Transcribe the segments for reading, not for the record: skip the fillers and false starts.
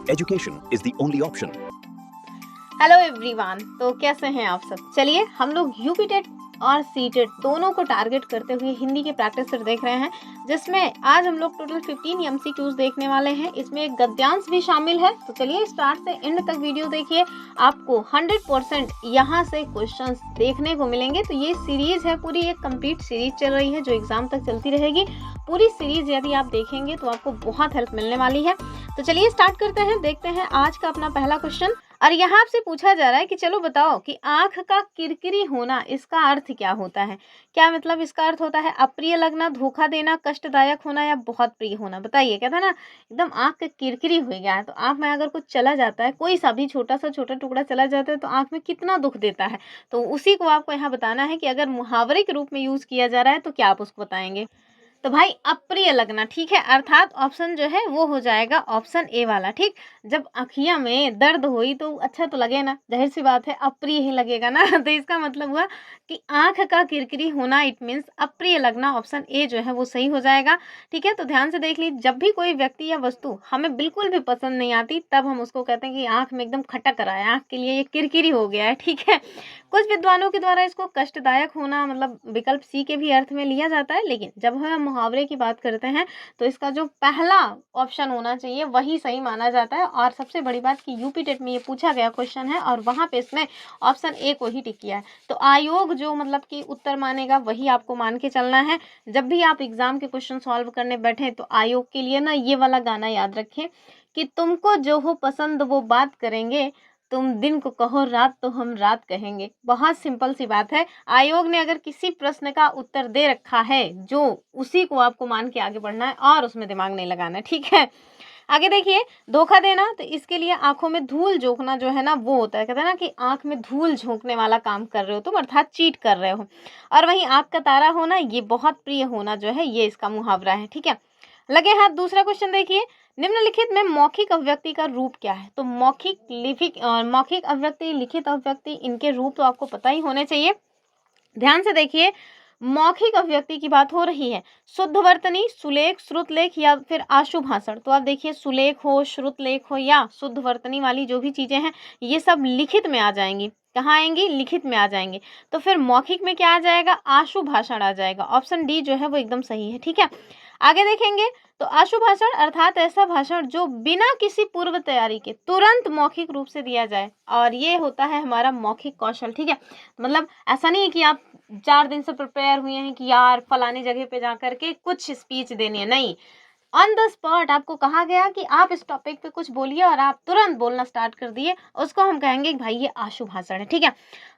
Education is the only option. Hello everyone, तो कैसे हैं आप सब। चलिए हम लोग यूपी टेट और सी टेट दोनों को टारगेट करते हुए हिंदी के प्रैक्टिस सेट देख रहे हैं, जिसमें आज हम लोग टोटल 15 एमसीक्यूज देखने वाले हैं। इसमें एक गद्यांश भी शामिल है। तो चलिए स्टार्ट से एंड तक वीडियो देखिए, आपको 100% यहाँ से क्वेश्चंस देखने को मिलेंगे। तो ये सीरीज है, पूरी एक कंप्लीट सीरीज चल रही है जो एग्जाम तक चलती रहेगी। पूरी सीरीज यदि आप देखेंगे तो आपको बहुत हेल्प मिलने वाली है। तो चलिए स्टार्ट करते हैं, देखते हैं आज का अपना पहला क्वेश्चन। और यहाँ आपसे पूछा जा रहा है कि चलो बताओ कि आंख का किरकिरी होना इसका अर्थ क्या होता है। क्या मतलब इसका अर्थ होता है अप्रिय लगना, धोखा देना, कष्टदायक होना या बहुत प्रिय होना। बताइए, कहता है ना एकदम आंख का किरकिरी हो गया है। तो आंख में अगर कुछ चला जाता है, कोई सा भी छोटा टुकड़ा चला जाता है तो आंख में कितना दुख देता है। तो उसी को आपको यहाँ बताना है कि अगर मुहावरे के रूप में यूज किया जा रहा है तो क्या आप उसको बताएंगे। तो भाई अप्रिय लगना, ठीक है, अर्थात ऑप्शन जो है वो हो जाएगा ऑप्शन ए वाला। ठीक, जब आँखियां में दर्द हुई तो अच्छा तो लगे ना, जाहिर सी बात है अप्रिय ही लगेगा ना। तो इसका मतलब हुआ कि आंख का किरकिरी होना, इट मीन्स अप्रिय लगना। ऑप्शन ए जो है वो सही हो जाएगा। ठीक है, तो ध्यान से देख लीजिए, जब भी कोई व्यक्ति या वस्तु हमें बिल्कुल भी पसंद नहीं आती तब हम उसको कहते हैं कि आंख में एकदम खटक रहा है, आंख के लिए ये किरकिरी हो गया है। ठीक है, कुछ विद्वानों के द्वारा इसको कष्टदायक होना मतलब विकल्प सी के भी अर्थ में लिया जाता है, लेकिन जब हम मुहावरे की बात करते हैं तो इसका जो पहला ऑप्शन होना चाहिए वही सही माना जाता है। और सबसे बड़ी बात कि यूपी टेट में ये पूछा गया क्वेश्चन है और वहाँ पे इसमें ऑप्शन ए को ही टिक किया है। तो आयोग जो मतलब कि उत्तर मानेगा वही आपको मान के चलना है। जब भी आप एग्जाम के क्वेश्चन सॉल्व करने बैठे तो आयोग के लिए ना ये वाला गाना याद रखें कि तुमको जो हो पसंद वो बात करेंगे, तुम दिन को कहो रात तो हम रात कहेंगे। बहुत सिंपल सी बात है। आयोग ने अगर किसी प्रश्न का उत्तर दे रखा है जो उसी को आपको मान के आगे बढ़ना है और उसमें दिमाग नहीं लगाना है। ठीक है, आगे देखिए, धोखा देना, तो इसके लिए आंखों में धूल झोंकना जो है ना वो होता है। कहते हैं ना कि आंख में धूल झोंकने वाला काम कर रहे हो तुम, अर्थात चीट कर रहे हो। और वहीं आंख का तारा होना, ये बहुत प्रिय होना जो है ये इसका मुहावरा है। ठीक है, लगे हाथ दूसरा क्वेश्चन देखिए, निम्नलिखित में मौखिक अभिव्यक्ति का रूप क्या है। तो मौखिक अभिव्यक्ति, लिखित अभिव्यक्ति, इनके रूप तो आपको पता ही होने चाहिए। ध्यान से देखिए, मौखिक अभिव्यक्ति की बात हो रही है, शुद्धवर्तनी, सुलेख, श्रुतलेख या फिर आशुभाषण। तो आप देखिए, सुलेख हो, श्रुतलेख हो या शुद्धवर्तनी वाली जो भी चीजें हैं ये सब लिखित में आ जाएंगी। कहाँ आएंगी? लिखित में आ जाएंगे। तो फिर मौखिक में क्या आ जाएगा? आशुभाषण आ जाएगा। ऑप्शन डी जो है वो एकदम सही है। ठीक है, आगे देखेंगे तो आशुभाषण अर्थात ऐसा भाषण जो बिना किसी पूर्व तैयारी के तुरंत मौखिक रूप से दिया जाए, और ये होता है हमारा मौखिक कौशल। ठीक है, मतलब ऐसा नहीं है कि आप 4 दिन से प्रिपेयर हुए हैं कि यार फलानी जगह पे जा करके कुछ स्पीच देनी है, नहीं, ऑन द स्पॉट आपको कहा गया कि आप इस टॉपिक पे कुछ बोलिए और आप तुरंत बोलना स्टार्ट कर दिए, उसको हम कहेंगे कि भाई ये आशुभाषण है। ठीक है,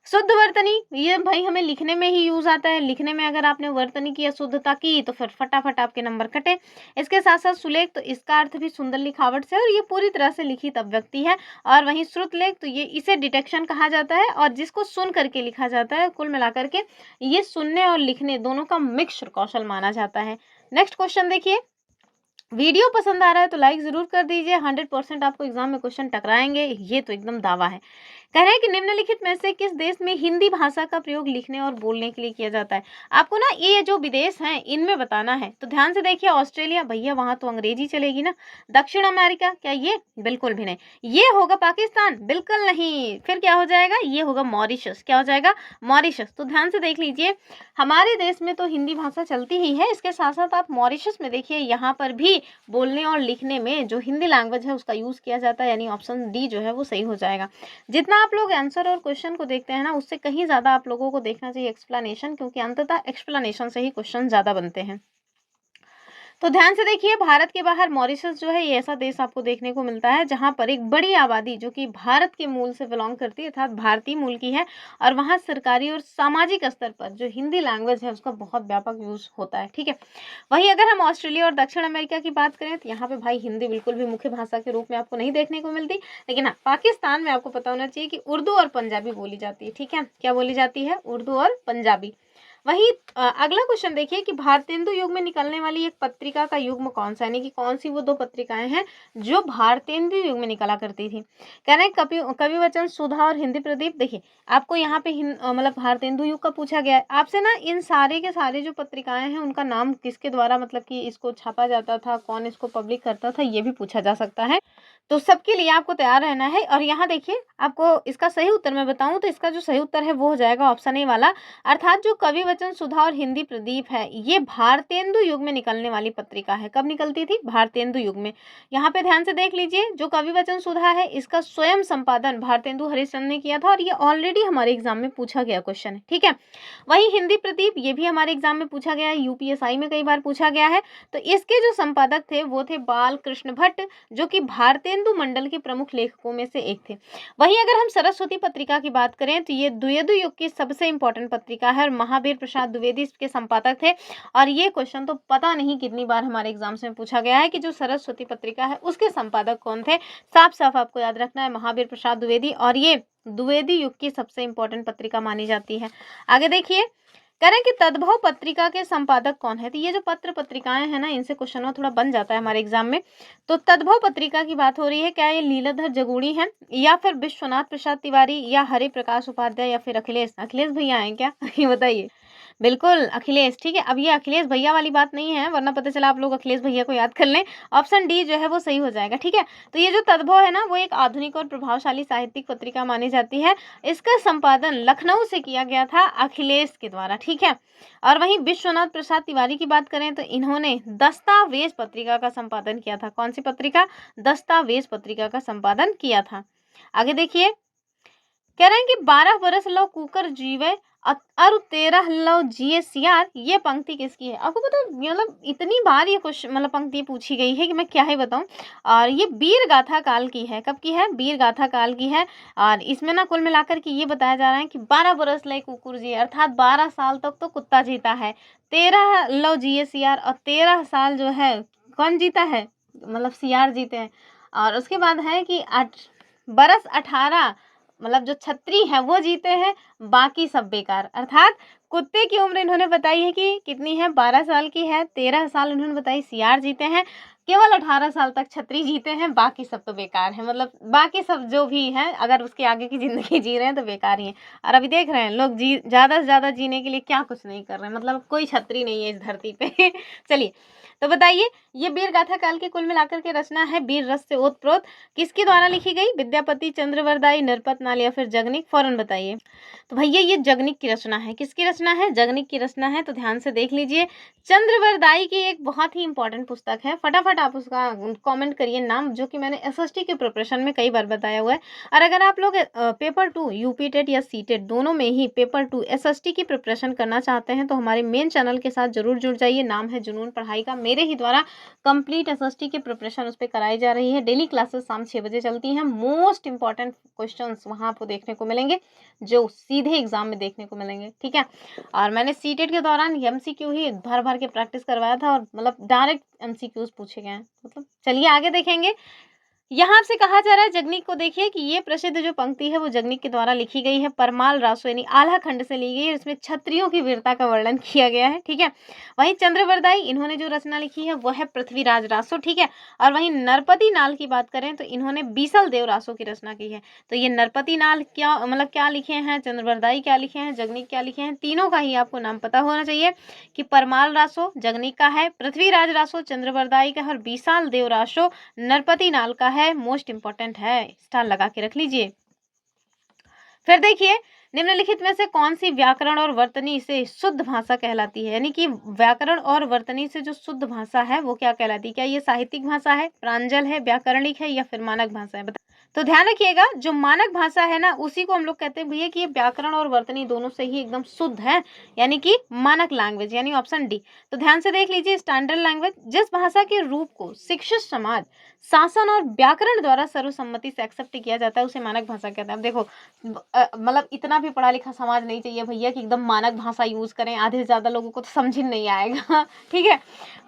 शुद्ध वर्तनी, ये भाई हमें लिखने में ही यूज आता है। लिखने में अगर आपने वर्तनी की या शुद्धता की तो फिर फटाफट आपके नंबर कटे। इसके साथ साथ सुलेख, तो इसका अर्थ भी सुंदर लिखावट से, और ये पूरी तरह से लिखित अभिव्यक्ति है। और वहीं श्रुतलेख, तो ये इसे डिटेक्शन कहा जाता है और जिसको सुन करके लिखा जाता है। कुल मिलाकर के ये सुनने और लिखने दोनों का मिक्स्ड कौशल माना जाता है। नेक्स्ट क्वेश्चन देखिए, वीडियो पसंद आ रहा है तो लाइक जरूर कर दीजिए। 100% आपको एग्जाम में क्वेश्चन टकराएंगे, ये तो एकदम दावा है। कह रहे हैं कि निम्नलिखित में से किस देश में हिंदी भाषा का प्रयोग लिखने और बोलने के लिए किया जाता है। आपको ना ये जो विदेश हैं इनमें बताना है। तो ध्यान से देखिए, ऑस्ट्रेलिया, भैया वहां तो अंग्रेजी चलेगी ना। दक्षिण अमेरिका, क्या ये? बिल्कुल भी नहीं। ये होगा पाकिस्तान, बिल्कुल नहीं। फिर क्या हो जाएगा? ये होगा मॉरिशस। क्या हो जाएगा? मॉरिशस। तो ध्यान से देख लीजिए, हमारे देश में तो हिंदी भाषा चलती ही है, इसके साथ साथ आप मॉरिशस में देखिए, यहाँ पर भी बोलने और लिखने में जो हिंदी लैंग्वेज है उसका यूज किया जाता है, यानी ऑप्शन डी जो है वो सही हो जाएगा। जितना आप लोग आंसर और क्वेश्चन को देखते हैं ना, उससे कहीं ज्यादा आप लोगों को देखना चाहिए एक्सप्लेनेशन, क्योंकि अंततः एक्सप्लेनेशन से ही क्वेश्चन ज्यादा बनते हैं। तो ध्यान से देखिए, भारत के बाहर मॉरिशस जो है ये ऐसा देश आपको देखने को मिलता है जहां पर एक बड़ी आबादी जो कि भारत के मूल से बिलोंग करती है, अर्थात भारतीय मूल की है, और वहां सरकारी और सामाजिक स्तर पर जो हिंदी लैंग्वेज है उसका बहुत व्यापक यूज होता है। ठीक है, वहीं अगर हम ऑस्ट्रेलिया और दक्षिण अमेरिका की बात करें तो यहाँ पे भाई हिंदी बिल्कुल भी मुख्य भाषा के रूप में आपको नहीं देखने को मिलती, लेकिन हाँ, पाकिस्तान में आपको पता होना चाहिए कि उर्दू और पंजाबी बोली जाती है। ठीक है, क्या बोली जाती है? उर्दू और पंजाबी। वहीं अगला क्वेश्चन देखिए कि भारतेंदु युग में निकलने वाली एक पत्रिका का युग्म कौन सा, यानी कि कौन सी वो 2 पत्रिकाएं हैं जो भारतेंदु युग में निकला करती थी। कह रहे हैं कवि वचन, सुधा और हिंदी प्रदीप। देखिए, आपको यहाँ पे मतलब भारतेंदु युग का पूछा गया है आपसे ना, इन सारे के सारे जो पत्रिकाएं हैं उनका नाम किसके द्वारा मतलब कि इसको छापा जाता था, कौन इसको पब्लिक करता था, ये भी पूछा जा सकता है। तो सबके लिए आपको तैयार रहना है। और यहाँ देखिए आपको इसका सही उत्तर मैं बताऊं तो इसका जो सही उत्तर है वो हो जाएगा ऑप्शन ए वाला, अर्थात जो कवि वचन सुधा और हिंदी प्रदीप है ये भारतेंदु युग में निकलने वाली पत्रिका है। कब निकलती थी? भारतेंदु युग में। यहाँ पे ध्यान से देख लीजिए, जो कवि वचन सुधा है इसका स्वयं संपादन भारतेंदु हरिश्चंद्र ने किया था और ये ऑलरेडी हमारे एग्जाम में पूछा गया क्वेश्चन है, ठीक है। वही हिंदी प्रदीप ये भी हमारे एग्जाम में पूछा गया है, यूपीएसआई में कई बार पूछा गया है। तो इसके जो संपादक थे वो थे बाल कृष्ण भट्ट, जो कि भारतेंदु मंडल के प्रमुख लेखकों में से एक थे। वहीं अगर हम सरस्वती पत्रिका की बात करें तो ये द्विवेदी युग की सबसे इंपॉर्टेंट पत्रिका है और महावीर प्रसाद द्विवेदी इसके संपादक थे। और ये क्वेश्चन तो पता नहीं कितनी बार हमारे एग्जाम्स में पूछा गया है कि जो सरस्वती पत्रिका है उसके संपादक कौन थे। साफ साफ आपको याद रखना है महावीर प्रसाद द्विवेदी, और ये द्विवेदी युग की सबसे इंपॉर्टेंट पत्रिका मानी जाती है। आगे देखिए, कह रहे हैं कि तद्भव पत्रिका के संपादक कौन है। तो ये जो पत्र पत्रिकाएं हैं ना, इनसे क्वेश्चन थोड़ा बन जाता है हमारे एग्जाम में। तो तद्भव पत्रिका की बात हो रही है, क्या ये लीलाधर जगूड़ी हैं या फिर विश्वनाथ प्रसाद तिवारी या हरि प्रकाश उपाध्याय या फिर अखिलेश भैया हैं क्या? ये बताइए। बिल्कुल अखिलेश, ठीक है। अब ये अखिलेश भैया वाली बात नहीं है, वरना पता चला आप लोग अखिलेश भैया को याद कर लें। ऑप्शन डी जो है वो सही हो जाएगा, ठीक है। तो ये जो तद्भव है ना, वो एक आधुनिक और प्रभावशाली साहित्यिक पत्रिका मानी जाती है। इसका संपादन लखनऊ से किया गया था अखिलेश के द्वारा, ठीक है। और वहीं विश्वनाथ प्रसाद तिवारी की बात करें तो इन्होंने दस्तावेज पत्रिका का संपादन किया था। कौन सी पत्रिका? दस्तावेज पत्रिका का संपादन किया था। आगे देखिए, कह रहे हैं कि 12 बरस लो कुकर जीवे और 13 लो जिए सियार, ये पंक्ति किसकी है? आपको पता है, मतलब इतनी बार ये क्वेश्चन मतलब पंक्ति पूछी गई है कि मैं क्या ही बताऊं। और ये वीर गाथा काल की है। कब की है? वीर गाथा काल की है। और इसमें ना कुल मिलाकर के ये बताया जा रहा है कि 12 बरस ले कुकुर जी, अर्थात 12 साल तक तो कुत्ता जीता है, 13 लो जिए सियार, और 13 साल जो है कौन जीता है? मतलब सियार जीते हैं। और उसके बाद है कि बरस 18 मतलब जो छत्री है वो जीते हैं, बाकी सब बेकार। अर्थात कुत्ते की उम्र इन्होंने बताई है कि कितनी है? 12 साल की है। 13 साल इन्होंने बताई सियार जीते हैं, केवल 18 साल तक छत्री जीते हैं, बाकी सब तो बेकार है। मतलब बाकी सब जो भी है, अगर उसके आगे की जिंदगी जी रहे हैं तो बेकार ही है। और अभी देख रहे हैं लोग ज्यादा से ज्यादा जीने के लिए क्या कुछ नहीं कर रहे हैं, मतलब कोई छत्री नहीं है इस धरती पे। चलिए, तो बताइए, ये वीर गाथा काल की कुल मिलाकर के रचना है वीर रस से ओतप्रोत, किसके द्वारा लिखी गई? विद्यापति, चंद्रवरदाई, नरपत नाल या फिर जगनिक? फौरन बताइए। तो भैया ये जगनिक की रचना है। किसकी रचना है? जगनिक की रचना है। तो ध्यान से देख लीजिए, चंद्रवरदाई की एक बहुत ही इंपॉर्टेंट पुस्तक है। फटाफट आप उसका कमेंट करिए नाम, जो कि मैंने एसएसटी के प्रिपरेशन में कई बार बताया हुआ है। और अगर आप लोग पेपर 2 यूपी टेट या सी टेट दोनों में ही पेपर 2 एसएसटी की प्रिपरेशन करना चाहते हैं तो हमारे मेन चैनल के साथ जरूर जुड़ जाइए। नाम है जुनून पढ़ाई का। मेरे ही द्वारा कंप्लीट एसएसटी की प्रिपरेशन उस पर कराई जा रही है। डेली क्लासेस शाम 6 बजे चलती हैं। मोस्ट इंपॉर्टेंट क्वेश्चंस वहां आपको देखने को मिलेंगे, जो सीधे एग्जाम में देखने को मिलेंगे, ठीक है। और मैंने सीटेट के दौरान एमसीक्यू ही भर भर के प्रैक्टिस करवाया था, और मतलब डायरेक्ट एमसीक्यूज पूछे गए हैं। मतलब चलिए आगे देखेंगे। यहाँ आपसे कहा जा रहा है जगनिक को देखिए कि ये प्रसिद्ध जो पंक्ति है वो जगनिक के द्वारा लिखी गई है। परमाल रासो यानी आल्हा खंड से ली गई है। इसमें क्षत्रियों की वीरता का वर्णन किया गया है, ठीक है। वहीं चंद्रवरदाई इन्होंने जो रचना लिखी है वो है पृथ्वीराज रासो, ठीक है। और वहीं नरपति नाल की बात करें तो इन्होंने बीसल देव रासो की रचना की है। तो ये नरपति नाल क्या मतलब क्या लिखे हैं, चंद्रवरदाई क्या लिखे हैं, जगनिक क्या लिखे हैं, तीनों का ही आपको नाम पता होना चाहिए कि परमाल रासो जगनिक का है, पृथ्वीराज रासो चंद्रवरदाई का है, और बीसाल देव रासो नरपति नाल का है। मोस्ट इंपॉर्टेंट है, स्टार लगा के रख लीजिए। फिर देखिए, निम्नलिखित में से कौन सी व्याकरण और वर्तनी से शुद्ध भाषा कहलाती है? यानी कि व्याकरण और वर्तनी से जो शुद्ध भाषा है वो क्या कहलाती है? क्या ये साहित्यिक भाषा है, प्रांजल है, व्याकरणिक है या फिर मानक भाषा है? तो ध्यान रखिएगा, जो मानक भाषा है ना उसी को हम लोग कहते हैं भैया कि ये व्याकरण और वर्तनी दोनों से ही एकदम शुद्ध है, यानी कि मानक लैंग्वेज, यानी ऑप्शन डी। तो ध्यान से देख लीजिए, स्टैंडर्ड लैंग्वेज जिस भाषा के रूप को शिक्षित समाज, शासन और व्याकरण द्वारा सर्वसम्मति से एक्सेप्ट किया जाता है उसे मानक भाषा कहते हैं। अब देखो मतलब इतना भी पढ़ा लिखा समाज नहीं चाहिए भैया कि एकदम मानक भाषा यूज करें, आधे से ज्यादा लोगों को तो समझ ही नहीं आएगा। ठीक है,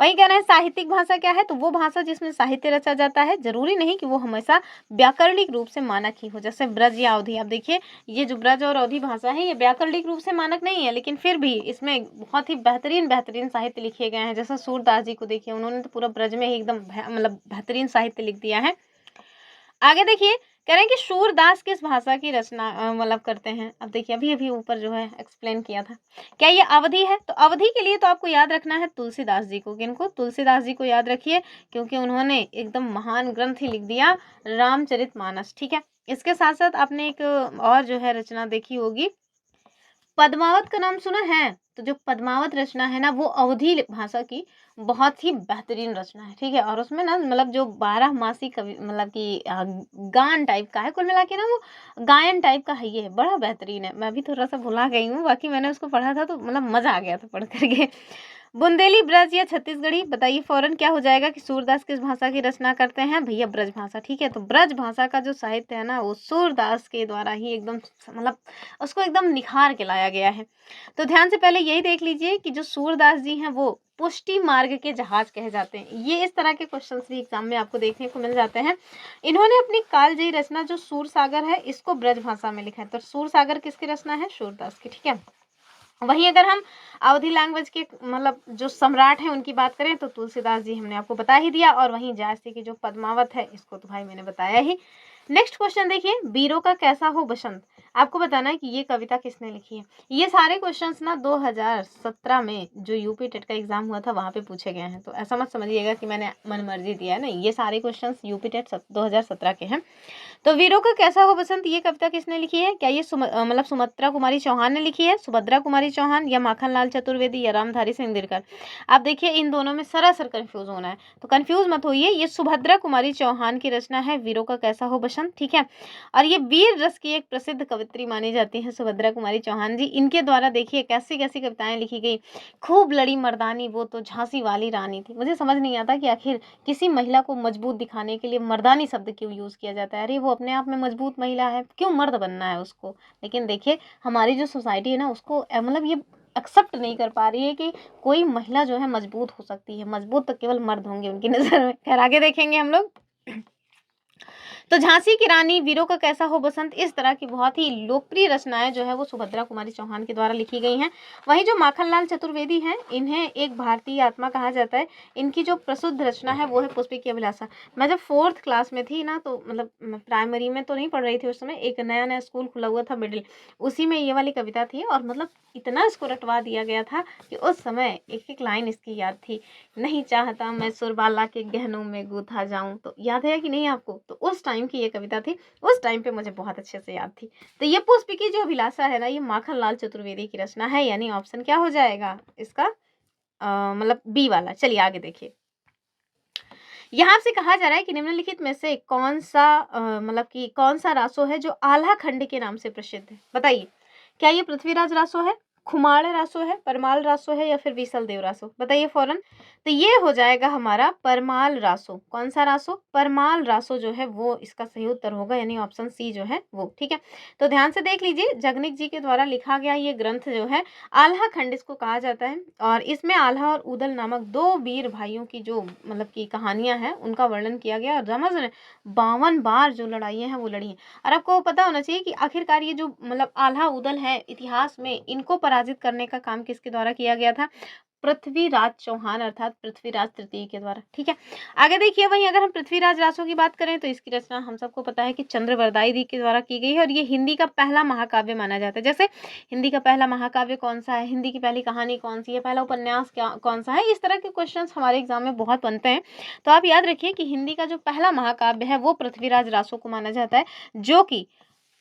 वही कह रहे हैं साहित्यिक भाषा क्या है, तो वो भाषा जिसमें साहित्य रचा जाता है, जरूरी नहीं कि वो हमेशा व्याकरणिक रूप से मानक ही हो, जैसे ब्रज या अवधि। आप देखिए ये जो ब्रज और अवधि भाषा है ये व्याकरणिक रूप से मानक नहीं है, लेकिन फिर भी इसमें बहुत ही बेहतरीन साहित्य लिखे गए हैं। जैसे सूरदास जी को देखिए, उन्होंने तो पूरा ब्रज में ही एकदम मतलब बेहतरीन साहित्य लिख दिया है। आगे देखिए, कह रहे हैं कि सूरदास किस भाषा की रचना मतलब करते हैं। अब देखिए अभी अभी ऊपर जो है एक्सप्लेन किया था। क्या ये अवधी है? तो अवधी के लिए तो आपको याद रखना है तुलसीदास जी को। किनको? तुलसीदास जी को याद रखिए, क्योंकि उन्होंने एकदम महान ग्रंथ ही लिख दिया, रामचरितमानस। ठीक है, इसके साथ साथ आपने एक और जो है रचना देखी होगी, पद्मावत का नाम सुना है? तो जो पद्मावत रचना है ना, वो अवधी भाषा की बहुत ही बेहतरीन रचना है। ठीक है, और उसमें ना मतलब जो 12 मासी कवि मतलब कि गान टाइप का है, कुल मिला के ना वो गायन टाइप का है, ये बड़ा बेहतरीन है। मैं भी थोड़ा सा भुला गई हूँ, बाकी मैंने उसको पढ़ा था तो मतलब मजा आ गया था पढ़ करके। बुंदेली, ब्रज या छत्तीसगढ़ी, बताइए फौरन क्या हो जाएगा कि सूरदास किस भाषा की रचना करते हैं? भैया ब्रज भाषा। ठीक है, तो ब्रज भाषा का जो साहित्य है ना, वो सूरदास के द्वारा ही एकदम मतलब उसको एकदम निखार के लाया गया है। तो ध्यान से पहले यही देख लीजिए कि जो सूरदास जी हैं वो पुष्टि मार्ग के जहाज कहे जाते हैं। ये इस तरह के क्वेश्चंस भी एग्जाम में आपको देखने को मिल जाते हैं। इन्होंने अपनी कालजयी रचना जो सूर सागर है, इसको ब्रज भाषा में लिखा है। तो सूर सागर किसकी रचना है? सूरदास की। ठीक है, वहीं अगर हम अवधी लैंग्वेज के मतलब जो सम्राट हैं उनकी बात करें तो तुलसीदास जी हमने आपको बता ही दिया, और वहीं जायसी की जो पद्मावत है इसको तो भाई मैंने बताया ही। नेक्स्ट क्वेश्चन देखिए, वीरों का कैसा हो बसंत, आपको बताना है कि ये कविता किसने लिखी है। ये सारे क्वेश्चंस ना 2017 में जो यूपी टेट का एग्जाम हुआ था वहां पे पूछे गए हैं, तो ऐसा मत समझिएगा कि मैंने मनमर्जी दिया है, नहीं, ये सारे क्वेश्चंस यूपी टेट 2017 के हैं। तो वीरों का कैसा हो बसंत, ये कविता किसने लिखी है? क्या ये मतलब सुमित्रा कुमारी चौहान ने लिखी है, सुभद्रा कुमारी चौहान, या माखनलाल चतुर्वेदी, या रामधारी सिंह दिनकर? आप देखिए इन दोनों में सरासर कंफ्यूज होना है, तो कंफ्यूज मत होइए, ये सुभद्रा कुमारी चौहान की रचना है वीरों का कैसा हो बसंत। ठीक है, और ये वीर रस की एक प्रसिद्ध कवित्री मानी जाती है सुभद्रा कुमारी चौहान जी। इनके द्वारा देखिए कैसी कैसी कविताएं लिखी गई। खूब लड़ी मर्दानी वो तो झांसी वाली रानी थी। मुझे समझ नहीं आता कि आखिर किसी महिला को मजबूत दिखाने के लिए मर्दानी शब्द क्यों यूज किया जाता है। अरे वो अपने आप में मजबूत महिला है, क्यों मर्द बनना है उसको। लेकिन देखिए हमारी जो सोसाइटी है ना उसको मतलब ये एक्सेप्ट नहीं कर पा रही है कि कोई महिला जो है मजबूत हो सकती है। मजबूत तो केवल मर्द होंगे उनकी नजर में। खैर आगे देखेंगे हम लोग। तो झांसी की रानी, वीरों का कैसा हो बसंत, इस तरह की बहुत ही लोकप्रिय रचनाएं जो है वो सुभद्रा कुमारी चौहान के द्वारा लिखी गई हैं। वहीं जो माखनलाल चतुर्वेदी हैं, इन्हें एक भारतीय आत्मा कहा जाता है। इनकी जो प्रसिद्ध रचना है वो है पुष्पी की अभिलाषा। मैं जब 4th क्लास में थी ना, तो मतलब प्राइमरी में तो नहीं पढ़ रही थी उस समय, एक नया नया स्कूल खुला हुआ था मिडिल, उसी में ये वाली कविता थी, और मतलब इतना इसको रटवा दिया गया था कि उस समय एक एक लाइन इसकी याद थी। नहीं चाहता मैं सुरबाला के गहनों में गूथा जाऊं, तो याद है कि नहीं आपको? तो उस टाइम की ये कविता थी, उस टाइम पे मुझे बहुत अच्छे से याद थी। तो ये पुष्प की जो अभिलाषा है ना, ये माखनलाल चतुर्वेदी की रचना है, यानी ऑप्शन क्या हो जाएगा इसका? मतलब बी वाला। चलिए आगे देखिए, यहाँ से कहा जा रहा है कि निम्नलिखित में से कौन सा मतलब कि कौन सा रासो है जो आल्हा खंड के नाम से प्रसिद्ध है? बताइए, क्या ये पृथ्वीराज रासो है, खुमाड़ रासो है, परमाल रासो है, या फिर बीसल देव रासो? बताइए फौरन। तो ये हो जाएगा हमारा परमाल रासो। कौन सा रासो? परमाल रासो जो है वो इसका सही उत्तर होगा, यानी ऑप्शन सी जो है वो। ठीक है, तो ध्यान से देख लीजिए, जगनिक जी के द्वारा लिखा गया ये ग्रंथ जो है आल्हा खंड इसको कहा जाता है, और इसमें आल्हा और उदल नामक 2 वीर भाइयों की जो मतलब की कहानियां हैं उनका वर्णन किया गया। और समझ रहे 52 बार जो लड़ाइयां हैं वो लड़ी हैं। और आपको पता होना चाहिए कि आखिरकार ये जो मतलब आल्हा उदल है इतिहास में, इनको पराजित करने का काम किसके द्वारा किया गया था? पृथ्वीराज चौहान अर्थात पृथ्वीराज तृतीय के द्वारा। ठीक है, आगे देखिए, वहीं अगर हम पृथ्वीराज रासो की बात करें तो इसकी रचना हम सबको पता है कि चंद्रवरदाई जी के द्वारा की गई है, और ये हिंदी का पहला महाकाव्य माना जाता है। जैसे हिंदी का पहला महाकाव्य कौन सा है, हिंदी की पहली कहानी कौन सी है, पहला उपन्यास क्या कौन सा है, इस तरह के क्वेश्चन हमारे एग्जाम में बहुत बनते हैं। तो आप याद रखिए कि हिंदी का जो पहला महाकाव्य है वो पृथ्वीराज रासो को माना जाता है, जो कि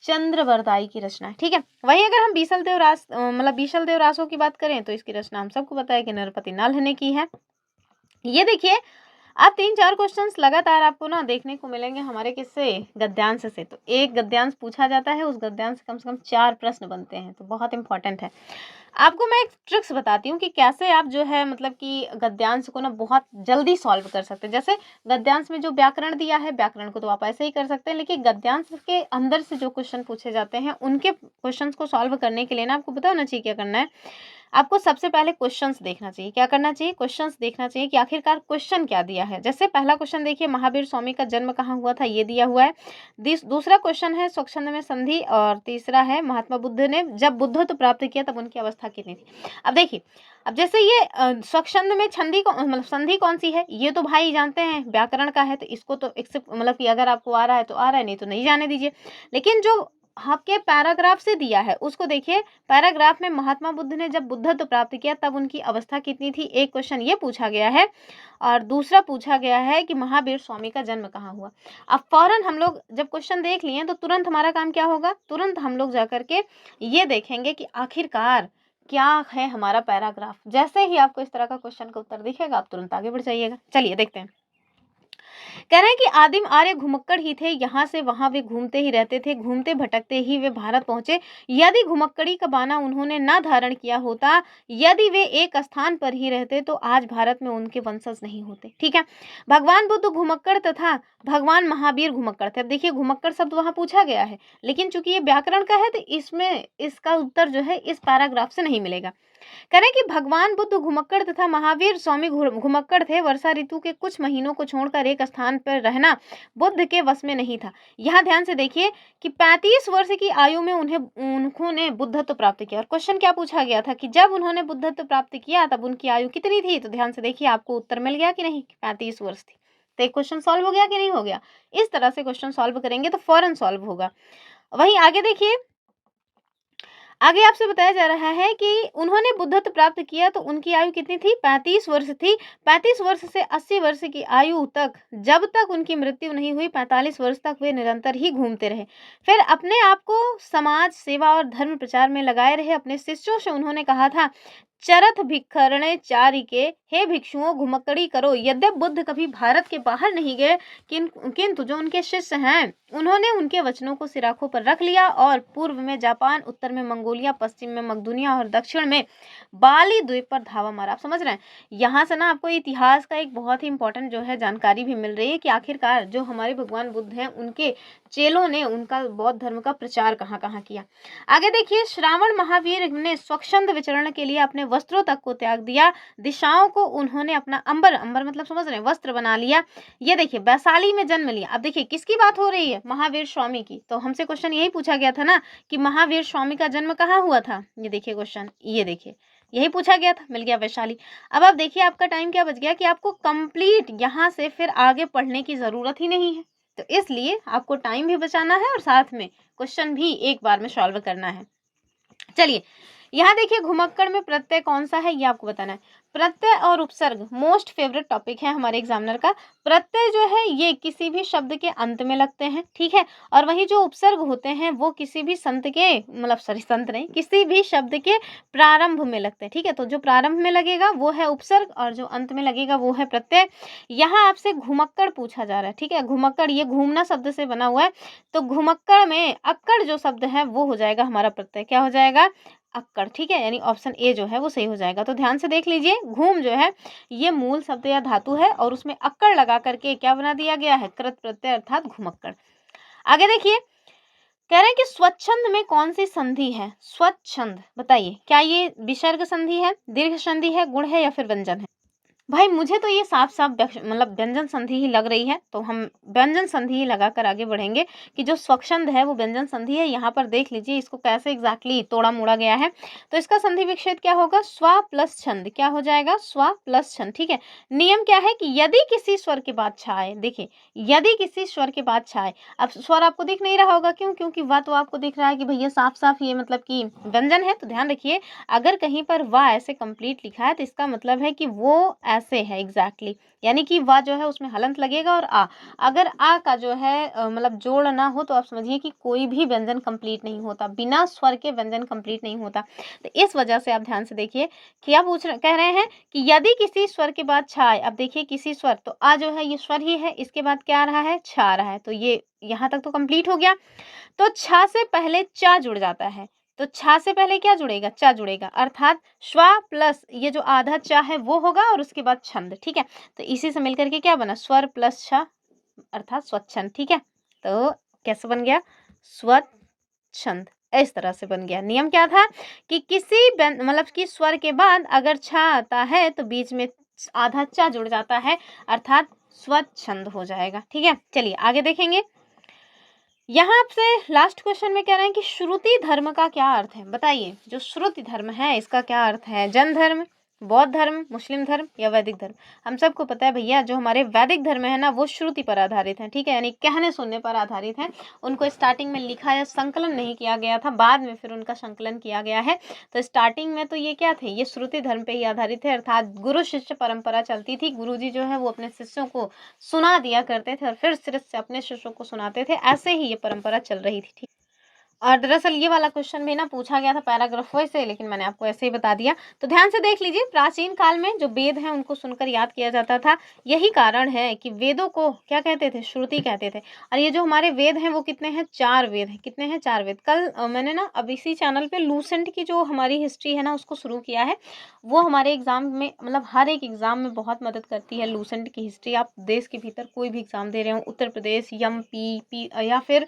चंद्रवरदाई की रचना है। ठीक है, वहीं अगर हम बीसल देव रासो की बात करें तो इसकी रचना हम सबको पता है कि नरपति नाल ने की है। ये देखिए, आप 3-4 क्वेश्चंस लगातार आपको ना देखने को मिलेंगे हमारे किससे? गद्यांश से। तो एक गद्यांश पूछा जाता है, उस गद्यांश से कम 4 प्रश्न बनते हैं, तो बहुत इंपॉर्टेंट है। आपको मैं एक ट्रिक्स बताती हूँ कि कैसे आप जो है मतलब कि गद्यांश को ना बहुत जल्दी सॉल्व कर सकते हैं। जैसे गद्यांश में जो व्याकरण दिया है, व्याकरण को तो आप ऐसे ही कर सकते हैं, लेकिन गद्यांश के अंदर से जो क्वेश्चन पूछे जाते हैं उनके क्वेश्चंस को सॉल्व करने के लिए ना आपको पता होना चाहिए क्या करना है। आपको सबसे पहले क्वेश्चंस देखना चाहिए। क्या करना चाहिए? क्वेश्चंस देखना चाहिए कि आखिरकार क्वेश्चन क्या दिया है। जैसे पहला क्वेश्चन देखिए, महावीर स्वामी का जन्म कहाँ हुआ था, ये दिया हुआ है। दूसरा क्वेश्चन है स्वच्छंद में संधि, और तीसरा है महात्मा बुद्ध ने जब बुद्धत्व प्राप्त किया तब उनकी अवस्था कितनी थी। अब देखिए, अब जैसे ये स्वच्छंद में मतलब संधि कौन सी है, ये तो भाई जानते हैं व्याकरण का है, तो इसको तो एक्सेप्ट मतलब कि अगर आपको आ रहा है तो आ रहा है, नहीं तो नहीं जाने दीजिए। लेकिन जो आपके पैराग्राफ से दिया है उसको देखिए। पैराग्राफ में महात्मा बुद्ध ने जब बुद्धत्व प्राप्त किया तब उनकी अवस्था कितनी थी, एक क्वेश्चन ये पूछा गया है, और दूसरा पूछा गया है कि महावीर स्वामी का जन्म कहाँ हुआ। अब फौरन हम लोग जब क्वेश्चन देख लिए तो तुरंत हमारा काम क्या होगा, तुरंत हम लोग जा करके ये देखेंगे कि आखिरकार क्या है हमारा पैराग्राफ। जैसे ही आपको इस तरह का क्वेश्चन का उत्तर दिखेगा आप तुरंत आगे बढ़ जाइएगा। चलिए देखते हैं। कह रहे हैं कि आदिम आर्य घुमक्कड़ ही थे, यहाँ से वहां वे घूमते ही रहते थे, घूमते भटकते ही वे भारत पहुंचे। यदि घुमक्कड़ी का बाना उन्होंने न धारण किया होता, यदि वे एक स्थान पर ही रहते तो आज भारत में उनके वंशज नहीं होते। ठीक है, भगवान बुद्ध घुमक्कड़ तथा भगवान महावीर घुमक्कड़ थे। अब देखिए घुमक्कड़ शब्द वहां पूछा गया है, लेकिन चूंकि ये व्याकरण का है तो इसमें इसका उत्तर जो है इस पैराग्राफ से नहीं मिलेगा। कह रहे हैं कि भगवान बुद्ध घुमक्कड़ तथा महावीर स्वामी घुमक्कड़ थे। वर्षा ऋतु के कुछ महीनों को छोड़कर एक स्थान पर रहना बुद्ध के वश में नहीं था। यहाँ ध्यान से देखिए कि 35 वर्ष की आयु में उन्होंने बुद्धत्व प्राप्त किया। और क्वेश्चन क्या पूछा गया था कि जब उन्होंने बुद्धत्व प्राप्त किया तब उनकी आयु कितनी थी। तो ध्यान से देखिए आपको उत्तर मिल गया कि नहीं, 35 वर्ष थी। तो एक क्वेश्चन सॉल्व हो गया कि नहीं हो गया। इस तरह से क्वेश्चन सॉल्व करेंगे तो फौरन सॉल्व होगा। वहीं आगे देखिए, आगे आपसे बताया जा रहा है कि उन्होंने बुद्धत्व प्राप्त किया तो उनकी आयु कितनी थी, 35 वर्ष थी। 35 वर्ष से 80 वर्ष की आयु तक, जब तक उनकी मृत्यु नहीं हुई, 45 वर्ष तक वे निरंतर ही घूमते रहे। फिर अपने आप को समाज सेवा और धर्म प्रचार में लगाए रहे। अपने शिष्यों से उन्होंने कहा था, चरथ भिक्षरणे चारिके, हे भिक्षुओं घुमक्कड़ी करो। यद्यप बुद्ध कभी भारत के बाहर नहीं गए, किंतु जो उनके शिष्य हैं उन्होंने उनके वचनों को सिराखों पर रख लिया और पूर्व में जापान, उत्तर में मंगोलिया, पश्चिम में मकदूनिया और दक्षिण में बाली द्वीप पर धावा मारा। आप समझ रहे हैं, यहाँ से ना आपको इतिहास का एक बहुत ही इंपॉर्टेंट जो है जानकारी भी मिल रही है कि आखिरकार जो हमारे भगवान बुद्ध हैं उनके चेलों ने उनका बौद्ध धर्म का प्रचार कहाँ कहाँ किया। आगे देखिए, श्रावण महावीर ने स्वच्छंद विचरण के लिए अपने वस्त्रों तक को त्याग दिया। दिशाओं को उन्होंने अपना अंबर, अंबर मतलब समझ रहे हैं, वस्त्र बना लिया। ये देखिए, वैशाली में जन्म लिया। अब देखिए किसकी बात हो रही है, महावीर स्वामी की। तो हमसे क्वेश्चन यही पूछा गया था ना कि महावीर स्वामी का जन्म कहाँ हुआ था। ये देखिए क्वेश्चन, ये देखिए यही पूछा गया था, मिल गया वैशाली। अब आप देखिए आपका टाइम क्या बच गया कि आपको कंप्लीट यहाँ से फिर आगे पढ़ने की जरूरत ही नहीं है। तो इसलिए आपको टाइम भी बचाना है और साथ में क्वेश्चन भी एक बार में सॉल्व करना है। चलिए यहाँ देखिए, घुमक्कड़ में प्रत्यय कौन सा है ये आपको बताना है। प्रत्यय और उपसर्ग मोस्ट फेवरेट टॉपिक है हमारे एग्जामिनर का। प्रत्यय जो है ये किसी भी शब्द के अंत में लगते हैं, ठीक है, और वही जो उपसर्ग होते हैं वो किसी भी संत के मतलब संत नहीं, किसी भी शब्द के प्रारंभ में लगते हैं, ठीक है। तो जो प्रारंभ में लगेगा वो है उपसर्ग और जो अंत में लगेगा वो है प्रत्यय। यहाँ आपसे घुमक्कड़ पूछा जा रहा है, ठीक है। घुमक्कड़ ये घूमना शब्द से बना हुआ है, तो घुमक्कड़ में अक्कड़ जो शब्द है वो हो जाएगा हमारा प्रत्यय। क्या हो जाएगा, अक्कड़, ठीक है, यानी ऑप्शन ए जो है वो सही हो जाएगा। तो ध्यान से देख लीजिए, घूम जो है ये मूल शब्द या धातु है और उसमें अक्कड़ लगा करके क्या बना दिया गया है, कृत प्रत्यय अर्थात घुमक्कड़। आगे देखिए, कह रहे हैं कि स्वच्छंद में कौन सी संधि है। स्वच्छंद बताइए, क्या ये विसर्ग संधि है, दीर्घ संधि है, गुण है या फिर व्यंजन है। भाई मुझे तो ये साफ साफ मतलब व्यंजन संधि ही लग रही है, तो हम व्यंजन संधि ही लगाकर आगे बढ़ेंगे कि जो स्वच्छंद है वो व्यंजन संधि है। यहाँ पर देख लीजिए इसको कैसे एग्जैक्टली तोड़ा मोड़ा गया है। तो इसका संधि विच्छेद क्या होगा, स्व प्लस छंद, क्या हो जाएगा, स्व प्लस छंद, ठीक है। नियम क्या है कि यदि किसी स्वर के बाद छाए, देखिए यदि किसी स्वर के बाद छाए, अब स्वर आपको दिख नहीं रहा होगा, क्यों, क्योंकि वह तो आपको दिख रहा है कि भैया साफ साफ ये मतलब कि व्यंजन है। तो ध्यान रखिए, अगर कहीं पर वाह ऐसे कंप्लीट लिखा है तो इसका मतलब है कि वो ऐसे है एग्जैक्टली, यानी कि वाह जो है उसमें हलंत लगेगा और आ, अगर आ का जो है मतलब जोड़ ना हो तो आप समझिए कि कोई भी व्यंजन कंप्लीट नहीं होता, बिना स्वर के व्यंजन कंप्लीट नहीं होता। तो इस वजह से आप ध्यान से देखिए, क्या कह रहे हैं कि यदि किसी स्वर के बाद छा आए। अब देखिए किसी स्वर, तो आ जो है ये स्वर ही है, इसके बाद क्या आ रहा है, छा आ रहा है, तो ये यहाँ तक तो कंप्लीट हो गया। तो छा से पहले चा जुड़ जाता है, तो छा से पहले क्या जुड़ेगा, चा जुड़ेगा, अर्थात श्वा प्लस ये जो आधा चा है वो होगा और उसके बाद छंद, ठीक है। तो इसी से मिलकर के क्या बना, स्वर प्लस छा अर्थात स्वच्छंद, ठीक है। तो कैसे बन गया, स्वच्छंद। इस तरह से बन गया। नियम क्या था कि किसी मतलब कि स्वर के बाद अगर छ आता है तो बीच में आधा च जुड़ जाता है, अर्थात स्वच्छंद हो जाएगा। ठीक है, चलिए आगे देखेंगे। यहाँ आपसे लास्ट क्वेश्चन में कह रहे हैं कि श्रुति धर्म का क्या अर्थ है, बताइए। जो श्रुति धर्म है इसका क्या अर्थ है? जैन धर्म, बौद्ध धर्म, मुस्लिम धर्म या वैदिक धर्म? हम सबको पता है भैया, जो हमारे वैदिक धर्म है ना वो श्रुति पर आधारित है। ठीक है, यानी कहने सुनने पर आधारित है। उनको स्टार्टिंग में लिखा या संकलन नहीं किया गया था, बाद में फिर उनका संकलन किया गया है। तो स्टार्टिंग में तो ये क्या थे, ये श्रुति धर्म पे ही आधारित है, अर्थात गुरु शिष्य परंपरा चलती थी। गुरुजी जो है वो अपने शिष्यों को सुना दिया करते थे और फिर से अपने शिष्यों को सुनाते थे। ऐसे ही ये परंपरा चल रही थी। ठीक, और दरअसल ये वाला क्वेश्चन भी ना पूछा गया था पैराग्राफ वाइज से, लेकिन मैंने आपको ऐसे ही बता दिया। तो ध्यान से देख लीजिए, प्राचीन काल में जो वेद हैं उनको सुनकर याद किया जाता था। यही कारण है कि वेदों को क्या कहते थे, श्रुति कहते थे। और ये जो हमारे वेद हैं वो कितने हैं, 4 वेद हैं। कितने हैं, 4 वेद। कल मैंने ना अब इसी चैनल पे लूसेंट की जो हमारी हिस्ट्री है ना उसको शुरू किया है। वो हमारे एग्जाम में, मतलब हर एक एग्जाम में बहुत मदद करती है लूसेंट की हिस्ट्री। आप देश के भीतर कोई भी एग्जाम दे रहे हो, उत्तर प्रदेश, एमपी या फिर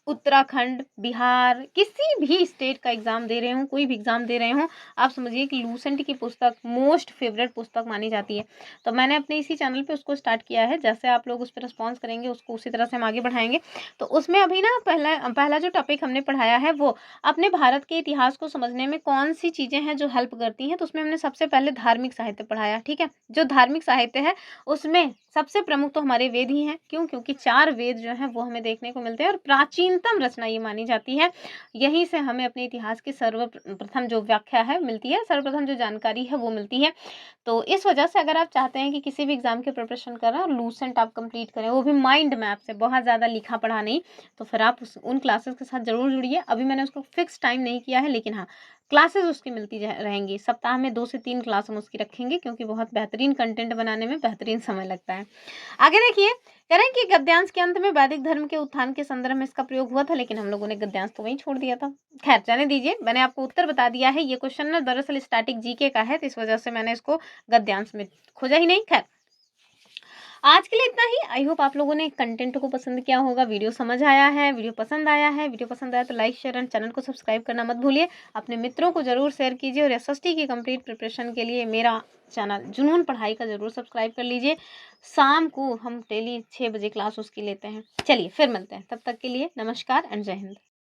उत्तराखंड, बिहार, किसी भी स्टेट का एग्जाम दे रहे हो, कोई भी एग्जाम दे रहे हो, आप समझिए कि लूसेंट की पुस्तक मोस्ट फेवरेट पुस्तक मानी जाती है। तो मैंने अपने इसी चैनल पे उसको स्टार्ट किया है। जैसे आप लोग उस पर रिस्पॉन्स करेंगे उसको उसी तरह से हम आगे बढ़ाएंगे। तो उसमें अभी ना पहला जो टॉपिक हमने पढ़ाया है वो अपने भारत के इतिहास को समझने में कौन सी चीज़ें हैं जो हेल्प करती हैं। तो उसमें हमने सबसे पहले धार्मिक साहित्य पढ़ाया। ठीक है, जो धार्मिक साहित्य है उसमें सबसे प्रमुख तो हमारे वेद ही हैं। क्यों? क्योंकि 4 वेद जो हैं वो हमें देखने को मिलते हैं और प्राचीनतम रचना ये मानी जाती है। यहीं से हमें अपने इतिहास की सर्वप्रथम जो व्याख्या है मिलती है, सर्वप्रथम जो जानकारी है वो मिलती है। तो इस वजह से अगर आप चाहते हैं कि किसी भी एग्जाम की प्रिपरेशन कर रहे हैं और लूसेंट आप कंप्लीट करें, वो भी माइंड मैप से, बहुत ज़्यादा लिखा पढ़ा नहीं, तो फिर आप उन क्लासेस के साथ ज़रूर जुड़िए। अभी मैंने उसको फिक्स टाइम नहीं किया है, लेकिन हाँ क्लासेस उसकी मिलती रहेंगी। सप्ताह में 2 से 3 क्लास हम उसकी रखेंगे, क्योंकि बहुत बेहतरीन कंटेंट बनाने में बेहतरीन समय लगता है। आगे देखिए, कह रहे हैं कि गद्यांश के अंत में वैदिक धर्म के उत्थान के संदर्भ में इसका प्रयोग हुआ था, लेकिन हम लोगों ने गद्यांश तो वहीं छोड़ दिया था। खैर जाने दीजिए, मैंने आपको उत्तर बता दिया है। ये क्वेश्चन ना दरअसल स्टैटिक जीके का है, तो इस वजह से मैंने इसको गद्यांश में खोजा ही नहीं। खैर आज के लिए इतना ही। आई होप आप लोगों ने कंटेंट को पसंद किया होगा, वीडियो समझ आया है, वीडियो पसंद आया है। वीडियो पसंद आया तो लाइक शेयर एंड चैनल को सब्सक्राइब करना मत भूलिए। अपने मित्रों को जरूर शेयर कीजिए और एसएसटी की कंप्लीट प्रिपरेशन के लिए मेरा चैनल जुनून पढ़ाई का जरूर सब्सक्राइब कर लीजिए। शाम को हम डेली 6 बजे क्लास उसकी लेते हैं। चलिए फिर मिलते हैं, तब तक के लिए नमस्कार एंड जय हिंद।